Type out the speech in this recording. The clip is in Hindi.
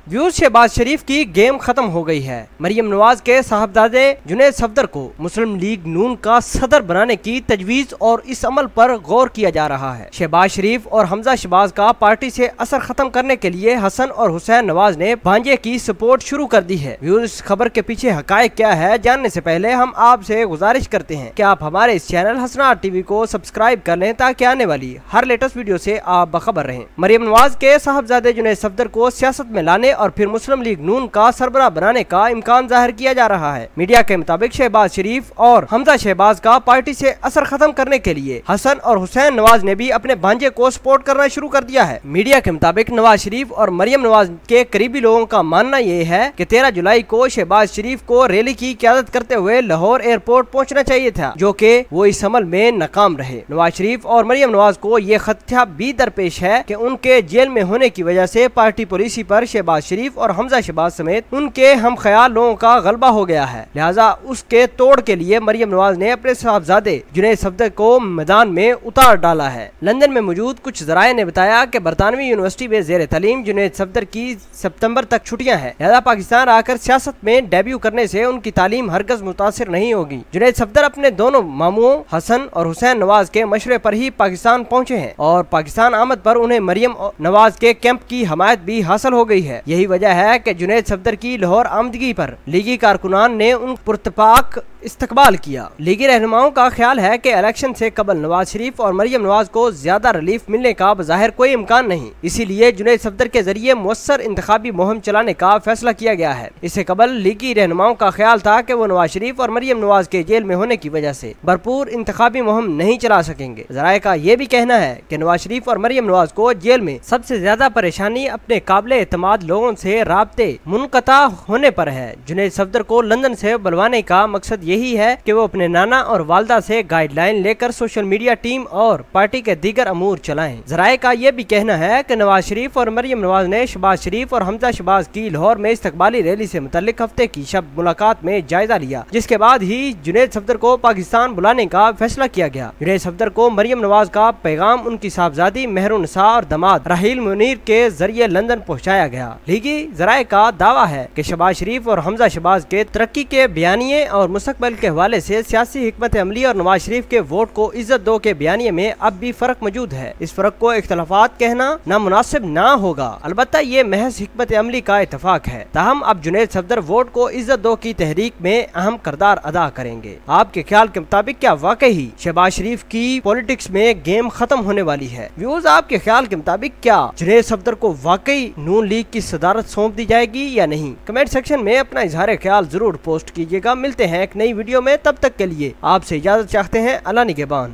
व्यूज शहबाज शरीफ की गेम खत्म हो गई है। मरियम नवाज के साहबजादे जुनैद सफदर को मुस्लिम लीग नून का सदर बनाने की तजवीज और इस अमल पर गौर किया जा रहा है। शहबाज शरीफ और हमजा शहबाज का पार्टी से असर खत्म करने के लिए हसन और हुसैन नवाज ने भांजे की सपोर्ट शुरू कर दी है। व्यूज इस खबर के पीछे हकायक क्या है, जानने से पहले हम आपसे गुजारिश करते हैं कि आप हमारे इस चैनल हसनात टीवी को सब्सक्राइब कर लें ताकि आने वाली हर लेटेस्ट वीडियो से आप बखबर रहें। मरियम नवाज के साहबजादे जुनैद सफदर को सियासत में लाने और फिर मुस्लिम लीग नून का सरबराह बनाने का इम्कान जाहिर किया जा रहा है। मीडिया के मुताबिक शहबाज शरीफ और हमजा शहबाज का पार्टी से असर खत्म करने के लिए हसन और हुसैन नवाज ने भी अपने भांजे को सपोर्ट करना शुरू कर दिया है। मीडिया के मुताबिक नवाज शरीफ और मरियम नवाज के करीबी लोगों का मानना ये है कि 13 जुलाई को शहबाज शरीफ को रैली की क़यादत करते हुए लाहौर एयरपोर्ट पहुंचना चाहिए था, जो कि वो इस अमल में नाकाम रहे। नवाज शरीफ और मरियम नवाज को ये खदशा भी दरपेश है कि उनके जेल में होने की वजह से पार्टी पॉलिसी पर शहबाज शरीफ और हमजा शहबाज समेत उनके हम ख्याल लोगों का गलबा हो गया है। लिहाजा उसके तोड़ के लिए मरियम नवाज ने अपने साहबजादे जुनैद सफदर को मैदान में उतार डाला है। लंदन में मौजूद कुछ जराये ने बताया कि बरतानवी यूनिवर्सिटी में जेर तालीम जुनैद सफदर की सितंबर तक छुट्टियां हैं। लिहाजा पाकिस्तान आकर सियासत में डेब्यू करने से उनकी तालीम हरगज मुतासिर नहीं होगी। जुनैद सफदर अपने दोनों मामुओं हसन और हुसैन नवाज के मशवरे पर ही पाकिस्तान पहुँचे हैं और पाकिस्तान आमद पर उन्हें मरियम नवाज के कैंप की हमायत भी हासिल हो गई है। यही वजह है कि जुनैद सफदर की लाहौर आमदगी पर लीगी कारकुनान ने उन पुरतपाक इस्तकबाल किया। लीगी रहनुमाओं का ख्याल है कि इलेक्शन से कबल नवाज शरीफ और मरियम नवाज को ज्यादा रिलीफ मिलने का बज़ाहिर कोई इम्कान नहीं, इसीलिए जुनैद सफदर के जरिए मुअस्सर इंतखाबी मुहिम चलाने का फैसला किया गया है। इससे कबल लीगी रहनुमाओं का ख्याल था कि वो नवाज शरीफ और मरियम नवाज के जेल में होने की वजह से भरपूर इंतखाबी मुहिम नहीं चला सकेंगे। जराये का ये भी कहना है कि नवाज शरीफ और मरियम नवाज को जेल में सबसे ज्यादा परेशानी अपने काबिले एतमाद लोगों से राब्ते मुनक़ता होने पर है। जुनैद सफदर को लंदन से बुलवाने का मकसद यही है कि वो अपने नाना और वालदा से गाइडलाइन लेकर सोशल मीडिया टीम और पार्टी के दीगर अमूर चलाएं। जराये का ये भी कहना है कि नवाज शरीफ और मरियम नवाज ने शहबाज शरीफ और हमजा शहबाज की लाहौर में इस्तकबाली रैली से मुतल्लिक हफ्ते की शब मुलाकात में जायजा लिया, जिसके बाद ही जुनैद सफदर को पाकिस्तान बुलाने का फैसला किया गया। जुनैद सफदर को मरियम नवाज का पैगाम उनकी साहबजादी मेहरुन्निसा और दामाद राहील मुनीर के जरिए लंदन पहुँचाया गया। लीगी जराये का दावा है कि शहबाज शरीफ और हमजा शहबाज के तरक्की के बयानिए और मुस्तकबिल के हवाले से सियासी हिकमत अमली और नवाज शरीफ के वोट को इज्जत दो के बयानिए में अब भी फर्क मौजूद है। इस फर्क को इख्तलाफात कहना नामुनासिब ना होगा, अलबत्ता ये महज हिकमत अमली का इत्तफाक है। ताहम अब जुनैद सफदर वोट को इज्जत दो की तहरीक में अहम किरदार अदा करेंगे। आपके ख्याल के मुताबिक क्या वाकई ही शहबाज शरीफ की पॉलिटिक्स में गेम खत्म होने वाली है? व्यूज आपके ख्याल के मुताबिक क्या जुनैद सफदर को वाकई नून लीग की सदारत सौंप दी जाएगी या नहीं? कमेंट सेक्शन में अपना इजहार ख्याल जरूर पोस्ट कीजिएगा। मिलते हैं एक नई वीडियो में, तब तक के लिए आपसे इजाजत चाहते हैं। अल्लाह निगहबान।